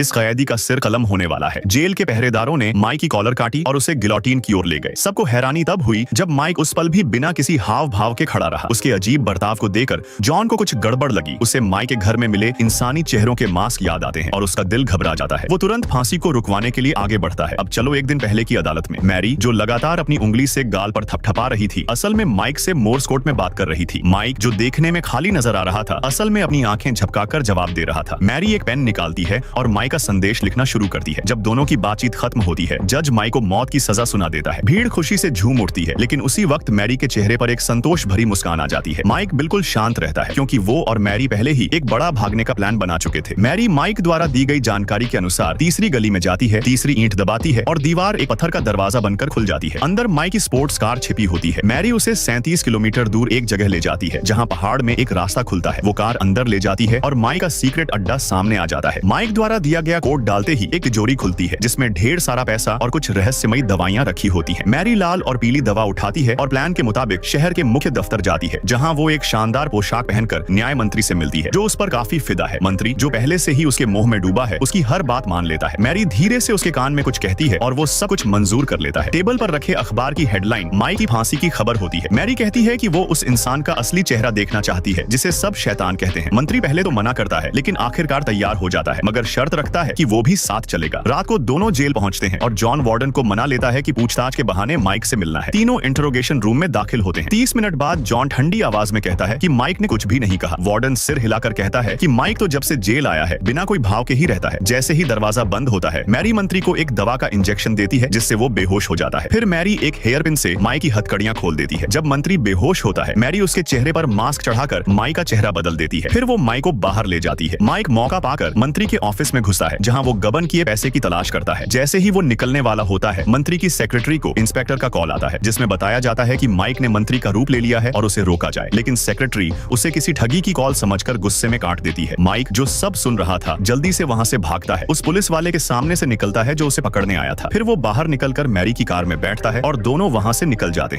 इस कैदी का सिर कलम होने वाला है। जेल के पहरेदारों ने माइक की कॉलर काटी और उसे गिलोटिन की ओर ले गए। सबको हैरानी तब हुई जब माइक उस पल भी बिना किसी हाव भाव के खड़ा रहा। उसके अजीब बर्ताव को देखकर जॉन को कुछ गड़बड़ लगी। उसे माइक के घर में मिले इंसानी चेहरों के मास्क याद आते हैं और उसका दिल घबरा जाता है। वो तुरंत फांसी को रुकवाने के लिए आगे बढ़ता है। अब चलो एक दिन पहले की अदालत में। मैरी जो लगातार अपनी उंगली से गाल पर थपथपा रही थी, असल में माइक से मोर्स कोड में बात कर रही थी। माइक जो देखने में खाली नजर आ रहा था, असल में अपनी आंखें झपकाकर जवाब दे रहा था। मैरी एक पेन निकालती है और माइक का संदेश लिखना शुरू करती है। जब दोनों की बातचीत खत्म होती है, जज माइक को मौत की सजा सुना देता है। भीड़ खुशी से झूम उठती है, लेकिन उसी वक्त मैरी के चेहरे पर एक संतोष भरी मुस्कान आ जाती है। माइक बिल्कुल शांत रहता है क्योंकि वो और मैरी पहले ही एक बड़ा भागने का प्लान बना चुके थे। मैरी माइक द्वारा दी गई जानकारी के अनुसार तीसरी गली में जाती है, तीसरी ईंट दबाती है और दीवार एक पत्थर का दरवाजा बनकर खुल जाती है। अंदर माइक की स्पोर्ट्स कार छिपी होती है। मैरी उसे 37 किलोमीटर दूर एक जगह ले जाती है जहां पहाड़ में एक रास्ता खुलता है। वो कार अंदर ले जाती है और माइक का सीक्रेट अड्डा सामने आ जाता है। माइक द्वारा दिया गया कोड डालते ही एक तिजोरी खुलती है जिसमें ढेर सारा पैसा और कुछ रहस्यमयी दवाइयां रखी होती हैं। मैरी लाल और पीली दवा उठाती है और प्लान के मुताबिक शहर के मुख्य दफ्तर जाती है, जहां वो एक शानदार पोशाक पहनकर न्याय मंत्री से मिलती है, जो उस पर काफी फिदा है। मंत्री जो पहले से ही उसके मोह में डूबा है, उसकी हर बात मान लेता है। मैरी धीरे से उसके कान में कुछ कहती है और वो सब कुछ मंजूर कर लेता है। टेबल पर रखे अखबार की हेडलाइन माइक की फांसी की खबर होती है। मैरी कहती है कि वो उस इंसान का असली चेहरा देखना चाहती है जिसे सब शैतान कहते हैं। मंत्री पहले तो मना करता है, लेकिन आखिरकार तैयार हो जाता है, मगर शर्त रखता है कि वो भी साथ चलेगा। रात को दोनों जेल पहुंचते हैं और जॉन वार्डन को मना लेता है कि पूछताछ के बहाने माइक से मिलना है। तीनों इंटरोगेशन रूम में दाखिल होते हैं। 30 मिनट बाद जॉन ठंडी आवाज में कहता है कि माइक ने कुछ भी नहीं कहा। वार्डन सिर हिलाकर कहता है कि माइक तो जब से जेल आया है बिना कोई भाव के ही रहता है। जैसे ही दरवाजा बंद होता है, मैरी मंत्री को एक दवा का इंजेक्शन देती है जिससे वो बेहोश हो जाता है। फिर मैरी एक हेयर पिन से माइक की हथकड़ियां खोल देती है। जब मंत्री बेहोश होता है, मैरी उसके चेहरे पर मास्क चढ़ाकर माइक का चेहरा बदल देती है। फिर वो माइक को बाहर ले जाती है। माइक मौका पाकर मंत्री के ऑफिस में घुसा है, जहां वो गबन किए पैसे की तलाश करता है। जैसे ही वो निकलने वाला होता है, मंत्री की सेक्रेटरी को इंस्पेक्टर का कॉल आता है, जिसमें बताया जाता है कि माइक ने मंत्री का रूप ले लिया है और उसे रोका जाए। लेकिन सेक्रेटरी उसे किसी ठगी की कॉल समझकर गुस्से में काट देती है। माइक जो सब सुन रहा था, जल्दी से वहां से भागता है। उस पुलिस वाले के सामने से निकलता है जो उसे पकड़ने आया था। फिर वो बाहर निकलकर मैरी की कार में बैठता है और दोनों वहां से निकल जाते हैं।